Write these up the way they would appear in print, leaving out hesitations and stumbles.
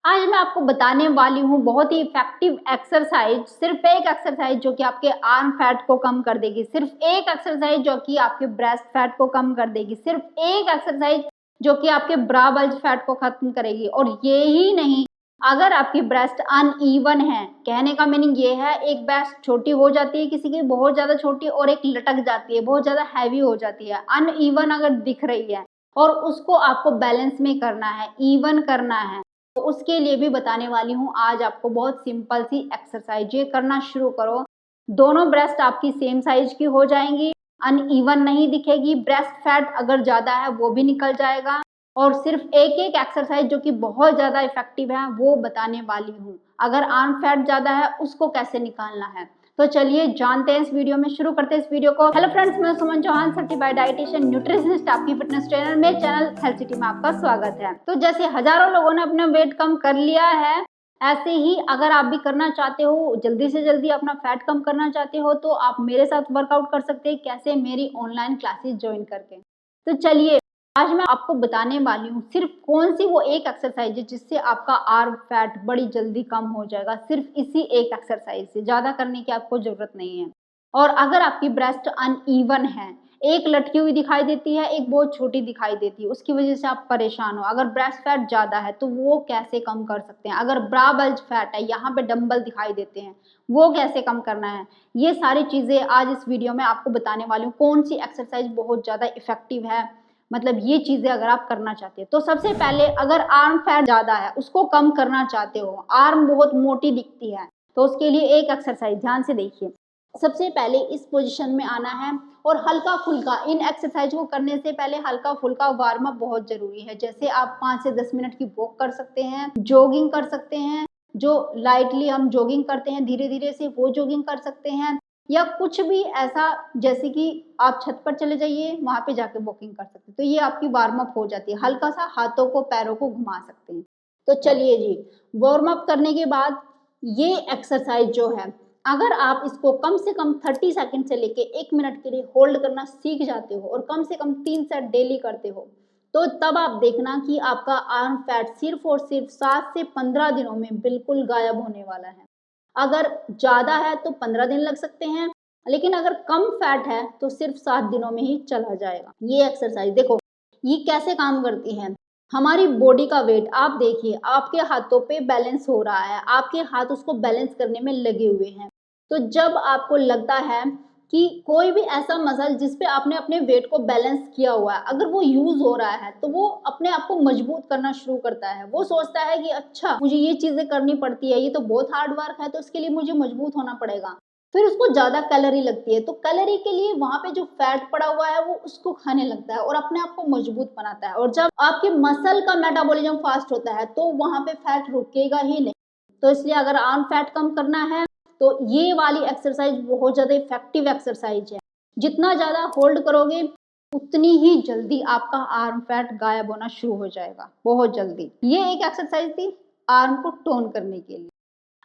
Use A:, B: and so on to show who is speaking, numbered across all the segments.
A: आज मैं आपको बताने वाली हूँ बहुत ही इफेक्टिव एक्सरसाइज, सिर्फ एक एक्सरसाइज जो कि आपके आर्म फैट को कम कर देगी, सिर्फ एक एक्सरसाइज जो कि आपके ब्रेस्ट फैट को कम कर देगी, सिर्फ एक एक्सरसाइज जो कि आपके ब्रा बल्ज फैट को खत्म करेगी। और ये ही नहीं, अगर आपकी ब्रेस्ट अनइवन है, कहने का मीनिंग ये है, एक ब्रेस्ट छोटी हो जाती है किसी की बहुत ज्यादा छोटी, और एक लटक जाती है बहुत ज्यादा हैवी हो जाती है, अनइवन अगर दिख रही है और उसको आपको बैलेंस में करना है, इवन करना है, तो उसके लिए भी बताने वाली हूँ आज आपको बहुत सिंपल सी एक्सरसाइज। ये करना शुरू करो, दोनों ब्रेस्ट आपकी सेम साइज की हो जाएंगी, अनइवन नहीं दिखेगी, ब्रेस्ट फैट अगर ज्यादा है वो भी निकल जाएगा। और सिर्फ एक एक एक्सरसाइज जो कि बहुत ज्यादा इफेक्टिव है वो बताने वाली हूँ। अगर आर्म फैट ज्यादा है उसको कैसे निकालना है, तो चलिए जानते हैं इस वीडियो में, शुरू करते हैं इस वीडियो को। हेलो फ्रेंड्स, मैं सुमन चौहान, सर्टिफाइड डाइटिशियन, न्यूट्रिशनिस्ट, आपकी फिटनेस ट्रेनर। मेरे चैनल हेल्थ सिटी में आपका स्वागत है। तो जैसे हजारों लोगों ने अपना वेट कम कर लिया है, ऐसे ही अगर आप भी करना चाहते हो, जल्दी से जल्दी अपना फैट कम करना चाहते हो, तो आप मेरे साथ वर्कआउट कर सकते हैं। कैसे? मेरी ऑनलाइन क्लासेस ज्वाइन करके। तो चलिए आज मैं आपको बताने वाली हूँ सिर्फ कौन सी वो एक एक्सरसाइज है जिससे आपका आर्म फैट बड़ी जल्दी कम हो जाएगा। सिर्फ इसी एक एक्सरसाइज से, ज्यादा करने की आपको जरूरत नहीं है। और अगर आपकी ब्रेस्ट अनइवन है, एक लटकी हुई दिखाई देती है, एक बहुत छोटी दिखाई देती है, उसकी वजह से आप परेशान हो, अगर ब्रेस्ट फैट ज्यादा है तो वो कैसे कम कर सकते हैं। अगर ब्रा बल्ज फैट है, यहाँ पे डंबल दिखाई देते हैं, वो कैसे कम करना है, ये सारी चीजें आज इस वीडियो में आपको बताने वाली हूँ। कौन सी एक्सरसाइज बहुत ज्यादा इफेक्टिव है, मतलब ये चीजें अगर आप करना चाहते हैं। तो सबसे पहले, अगर आर्म फैट ज्यादा है उसको कम करना चाहते हो, आर्म बहुत मोटी दिखती है, तो उसके लिए एक एक्सरसाइज ध्यान से देखिए। सबसे पहले इस पोजीशन में आना है और हल्का फुल्का, इन एक्सरसाइज को करने से पहले हल्का फुल्का वार्म अप बहुत जरूरी है। जैसे आप 5 से 10 मिनट की वॉक कर सकते हैं, जॉगिंग कर सकते हैं, जो लाइटली हम जॉगिंग करते हैं धीरे धीरे से, वो जॉगिंग कर सकते हैं, या कुछ भी ऐसा, जैसे कि आप छत पर चले जाइए, वहां पे जाके वॉकिंग कर सकते हैं। तो ये आपकी वार्म अप हो जाती है, हल्का सा हाथों को पैरों को घुमा सकते हैं। तो चलिए जी, वार्म अप करने के बाद ये एक्सरसाइज जो है, अगर आप इसको कम से कम 30 सेकंड से लेके 1 मिनट के लिए होल्ड करना सीख जाते हो और कम से कम 3 सेट डेली करते हो, तो तब आप देखना कि आपका आर्म फैट सिर्फ और सिर्फ 7 से 15 दिनों में बिल्कुल गायब होने वाला है। अगर ज्यादा है तो 15 दिन लग सकते हैं, लेकिन अगर कम फैट है तो सिर्फ 7 दिनों में ही चला जाएगा। ये एक्सरसाइज देखो, ये कैसे काम करती है। हमारी बॉडी का वेट आप देखिए, आपके हाथों पे बैलेंस हो रहा है, आपके हाथ उसको बैलेंस करने में लगे हुए हैं। तो जब आपको लगता है कि कोई भी ऐसा मसल जिस पे आपने अपने वेट को बैलेंस किया हुआ है, अगर वो यूज हो रहा है, तो वो अपने आप को मजबूत करना शुरू करता है। वो सोचता है कि अच्छा, मुझे ये चीजें करनी पड़ती है, ये तो बहुत हार्ड वर्क है, तो इसके लिए मुझे मजबूत होना पड़ेगा। फिर उसको ज्यादा कैलोरी लगती है, तो कैलोरी के लिए वहां पे जो फैट पड़ा हुआ है वो उसको खाने लगता है और अपने आप को मजबूत बनाता है। और जब आपके मसल का मेटाबॉलिज्म फास्ट होता है तो वहां पे फैट रुकेगा ही नहीं। तो इसलिए अगर आर्म फैट कम करना है तो ये वाली एक्सरसाइज बहुत ज्यादा इफेक्टिव एक्सरसाइज है। जितना ज्यादा होल्ड करोगे उतनी ही जल्दी आपका आर्म फैट गायब होना शुरू हो जाएगा, बहुत जल्दी। ये एक एक्सरसाइज थी आर्म को टोन करने के लिए।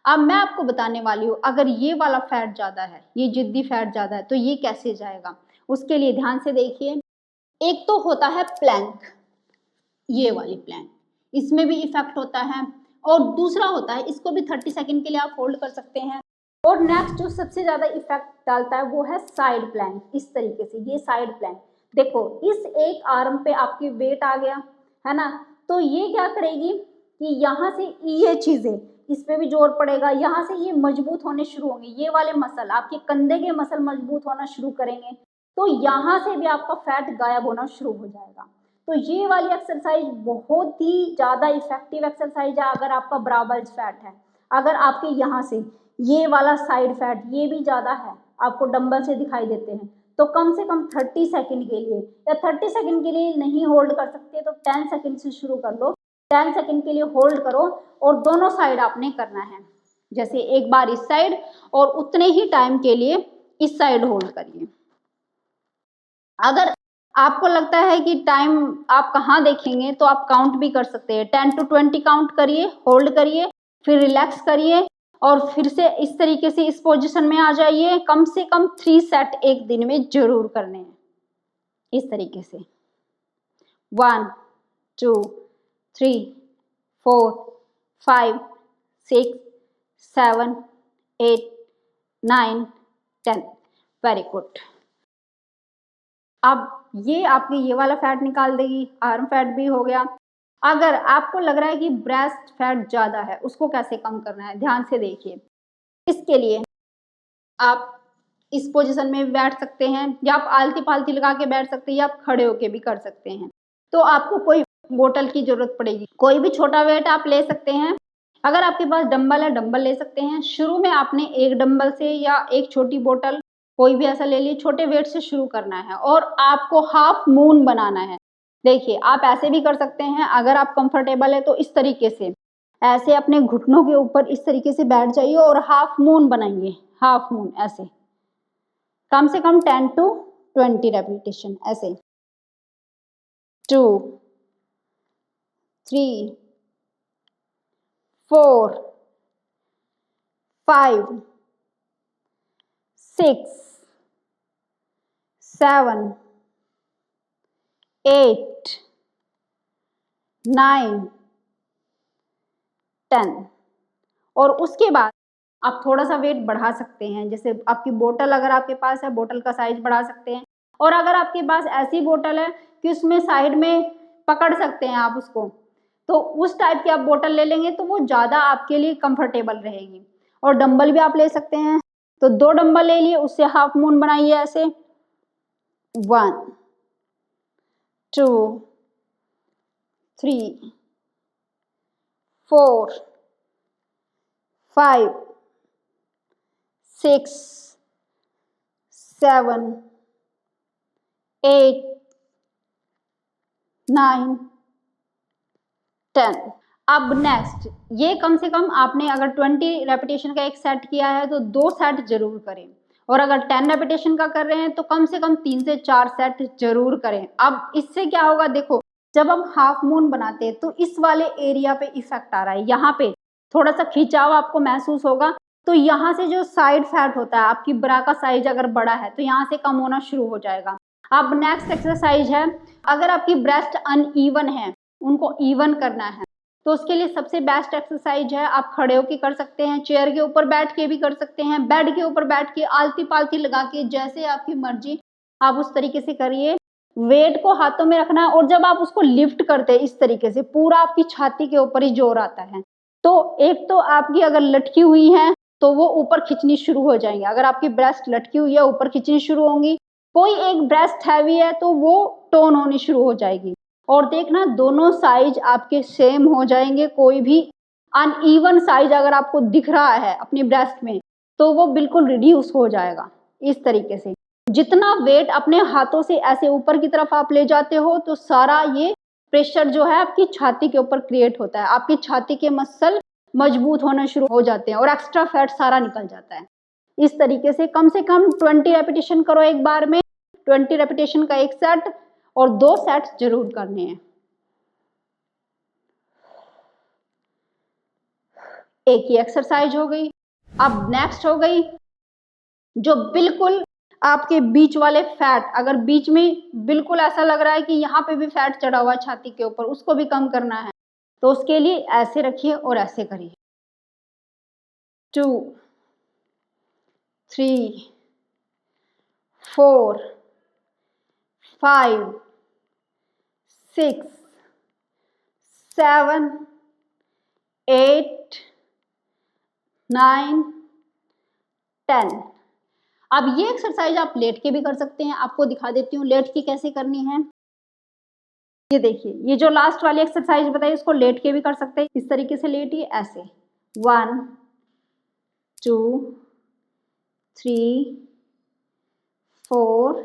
A: अब मैं आपको बताने वाली हूँ, अगर ये वाला फैट ज्यादा है, ये जिद्दी फैट ज्यादा है, तो ये कैसे जाएगा। उसके लिए ध्यान से देखिए। एक तो होता है प्लैंक, ये वाली प्लैंक, इसमें भी इफेक्ट होता है। और दूसरा होता है, इसको भी 30 सेकंड के लिए आप होल्ड कर सकते हैं। और नेक्स्ट जो सबसे ज्यादा इफेक्ट डालता है वो है साइड प्लैंक। इस तरीके से, ये साइड प्लैंक देखो, इस एक आर्म पे आपकी वेट आ गया है ना, तो ये क्या करेगी कि यहाँ से ये चीजें, इस पे भी जोर पड़ेगा, यहाँ से ये मजबूत होने शुरू होंगे, ये वाले मसल, आपके कंधे के मसल मजबूत होना शुरू करेंगे, तो यहाँ से भी आपका फैट गायब होना शुरू हो जाएगा। तो ये वाली एक्सरसाइज बहुत ही ज्यादा इफेक्टिव एक्सरसाइज है। अगर आपका ब्रा बल्ज फैट है, अगर आपके यहाँ से ये वाला साइड फैट ये भी ज्यादा है, आपको डंबल से दिखाई देते हैं, तो कम से कम 30 सेकंड के लिए, या 30 सेकंड के लिए नहीं होल्ड कर सकते तो 10 सेकंड से शुरू कर लो। 10 सेकंड के लिए होल्ड करो और दोनों साइड आपने करना है। जैसे एक बार इस साइड और उतने ही टाइम के लिए इस साइड होल्ड करिए। अगर आपको लगता है कि टाइम आप कहाँ देखेंगे, तो आप काउंट भी कर सकते हैं। 10 to 20 काउंट करिए, होल्ड करिए, फिर रिलैक्स करिए और फिर से इस तरीके से इस पोजीशन में आ जाइए। कम से कम 3 सेट एक दिन में जरूर करने हैं, इस तरीके से। 1 2 3 4 5 6 7 8 9 10। Very good. अब ये आपके ये वाला फैट निकाल देगी, आर्म फैट भी हो गया। अगर आपको लग रहा है कि ब्रेस्ट फैट ज़्यादा है, उसको कैसे कम करना है, ध्यान से देखिए। इसके लिए आप इस पोजीशन में भी बैठ सकते हैं, या आप आलती पालती लगा के बैठ सकते हैं, या आप खड़े होके भी कर सकते हैं। तो आपको कोई बोतल की जरूरत पड़ेगी, कोई भी छोटा वेट आप ले सकते हैं। अगर आपके पास डंबल है, डंबल ले सकते हैं। शुरू में आपने एक डंबल से या एक छोटी बोतल कोई भी ऐसा ले ली, छोटे वेट से शुरू करना है और आपको हाफ मून बनाना है। देखिए, आप ऐसे भी कर सकते हैं, अगर आप कंफर्टेबल है तो इस तरीके से ऐसे अपने घुटनों के ऊपर इस तरीके से बैठ जाइए और हाफ मून बनाइए। हाफ मून ऐसे कम से कम 10 to 20 रेपिटेशन ऐसे। 2 3 4 5 6 7 8 9 10। और उसके बाद आप थोड़ा सा वेट बढ़ा सकते हैं, जैसे आपकी बोतल अगर आपके पास है, बोतल का साइज बढ़ा सकते हैं। और अगर आपके पास ऐसी बोतल है कि उसमें साइड में पकड़ सकते हैं आप उसको, तो उस टाइप की आप बोतल ले लेंगे तो वो ज़्यादा आपके लिए कंफर्टेबल रहेगी। और डंबल भी आप ले सकते हैं, तो 2 डंबल ले लिए, उससे हाफ मून बनाइए ऐसे। 1 2 3 4 5 6 7 8 9 10। अब नेक्स्ट, ये कम से कम आपने अगर 20 रेपिटेशन का एक सेट किया है तो 2 सेट जरूर करें, और अगर 10 रेपिटेशन का कर रहे हैं तो कम से कम 3 से 4 सेट जरूर करें। अब इससे क्या होगा, देखो जब हम हाफ मून बनाते हैं तो इस वाले एरिया पे इफेक्ट आ रहा है, यहाँ पे थोड़ा सा खिंचाव आपको महसूस होगा। तो यहाँ से जो साइड फैट होता है, आपकी ब्रा का साइज अगर बड़ा है तो यहाँ से कम होना शुरू हो जाएगा। अब नेक्स्ट एक्सरसाइज है, अगर आपकी ब्रेस्ट अनइवन है, उनको इवन करना है, तो उसके लिए सबसे बेस्ट एक्सरसाइज है, आप खड़े होकर कर सकते हैं, चेयर के ऊपर बैठ के भी कर सकते हैं, बेड के ऊपर बैठ के, आलती पालती लगा के, जैसे आपकी मर्जी आप उस तरीके से करिए। वेट को हाथों में रखना, और जब आप उसको लिफ्ट करते हैं इस तरीके से, पूरा आपकी छाती के ऊपर ही जोर आता है। तो एक तो आपकी अगर लटकी हुई है तो वो ऊपर खींचनी शुरू हो जाएंगे, अगर आपकी ब्रेस्ट लटकी हुई है ऊपर खींचनी शुरू होंगी। कोई एक ब्रेस्ट हैवी है तो वो टोन होनी शुरू हो जाएगी। और देखना दोनों साइज आपके सेम हो जाएंगे, कोई भी अनइवन साइज अगर आपको दिख रहा है अपनी ब्रेस्ट में तो वो बिल्कुल रिड्यूस हो जाएगा। इस तरीके से जितना वेट अपने हाथों से ऐसे ऊपर की तरफ आप ले जाते हो तो सारा ये प्रेशर जो है आपकी छाती के ऊपर क्रिएट होता है, आपकी छाती के मसल मजबूत होना शुरू हो जाते हैं और एक्स्ट्रा फैट सारा निकल जाता है। इस तरीके से कम 20 रेपिटेशन करो एक बार में, 20 रेपिटेशन का एक सेट, और 2 सेट जरूर करने हैं। एक ही एक्सरसाइज हो गई। अब नेक्स्ट हो गई जो बिल्कुल आपके बीच वाले फैट, अगर बीच में बिल्कुल ऐसा लग रहा है कि यहाँ पे भी फैट चढ़ा हुआ छाती के ऊपर, उसको भी कम करना है, तो उसके लिए ऐसे रखिए और ऐसे करिए। 2 3 4 5 6 7 8 9 10। अब ये एक्सरसाइज आप लेट के भी कर सकते हैं, आपको दिखा देती हूँ लेट की कैसे करनी है। ये देखिए, ये जो लास्ट वाली एक्सरसाइज बताई इसको लेट के भी कर सकते हैं। इस तरीके से लेटिए ऐसे, 1 2 3 4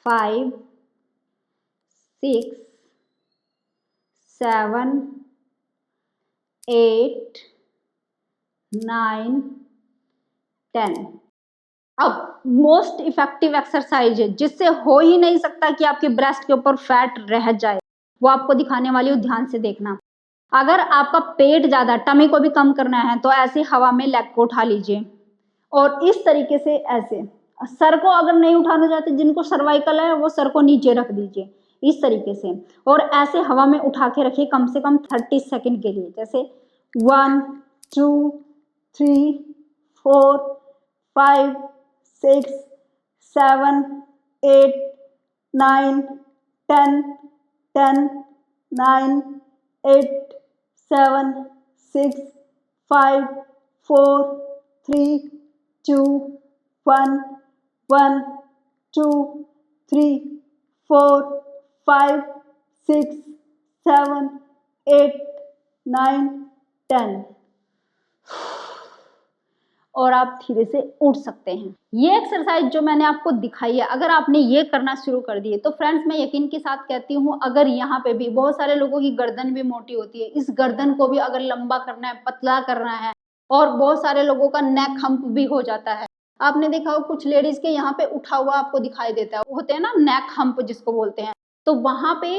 A: 5 6 7 8 9 10। अब मोस्ट इफेक्टिव एक्सरसाइज है जिससे हो ही नहीं सकता कि आपके ब्रेस्ट के ऊपर फैट रह जाए, वो आपको दिखाने वाली हूँ, ध्यान से देखना। अगर आपका पेट ज्यादा, टमी को भी कम करना है तो ऐसे हवा में लेग को उठा लीजिए और इस तरीके से ऐसे। सर को अगर नहीं उठाना चाहते, जिनको सर्वाइकल है वो सर को नीचे रख दीजिए, इस तरीके से, और ऐसे हवा में उठा के रखिए कम से कम 30 सेकंड के लिए। जैसे 1 2 3 4 5 6 7 8 9 10 10 9 8 7 6 5 4 3 2 1 1 2 3 4 5 6 7 8 9 10, और आप धीरे से उठ सकते हैं। ये एक्सरसाइज जो मैंने आपको दिखाई है, अगर आपने ये करना शुरू कर दिए तो फ्रेंड्स मैं यकीन के साथ कहती हूँ, अगर यहाँ पे भी बहुत सारे लोगों की गर्दन भी मोटी होती है, इस गर्दन को भी अगर लंबा करना है, पतला करना है, और बहुत सारे लोगों का नेक हम्प भी हो जाता है। आपने देखा हो कुछ लेडीज के यहाँ पे उठा हुआ आपको दिखाई देता है, वो होते हैं ना नेक हम्प जिसको बोलते हैं। तो वहां पे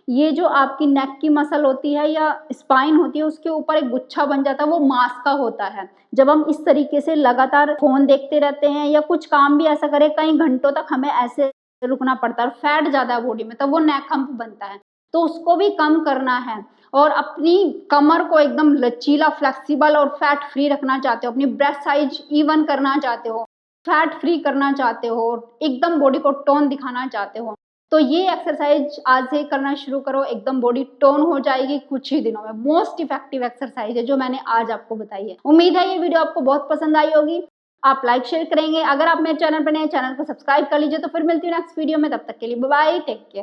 A: ये जो आपकी नेक की मसल होती है या स्पाइन होती है, उसके ऊपर एक गुच्छा बन जाता है, वो मांस का होता है। जब हम इस तरीके से लगातार फोन देखते रहते हैं या कुछ काम भी ऐसा करें, कई घंटों तक हमें ऐसे रुकना पड़ता है, फैट ज्यादा है बॉडी में, तब वो नेक हम्प बनता है। तो उसको भी कम करना है, और अपनी कमर को एकदम लचीला, फ्लेक्सिबल और फैट फ्री रखना चाहते हो, अपनी ब्रेस्ट साइज इवन करना चाहते हो, फैट फ्री करना चाहते हो, एकदम बॉडी को टोन दिखाना चाहते हो, तो ये एक्सरसाइज आज से करना शुरू करो, एकदम बॉडी टोन हो जाएगी कुछ ही दिनों में। मोस्ट इफेक्टिव एक्सरसाइज है जो मैंने आज आपको बताई है। उम्मीद है ये वीडियो आपको बहुत पसंद आई होगी। आप लाइक शेयर करेंगे। अगर आप मेरे चैनल पर नए, चैनल को सब्सक्राइब कर लीजिए। तो फिर मिलती हूँ नेक्स्ट वीडियो में, तब तक के लिए बाय बाय, टेक केयर।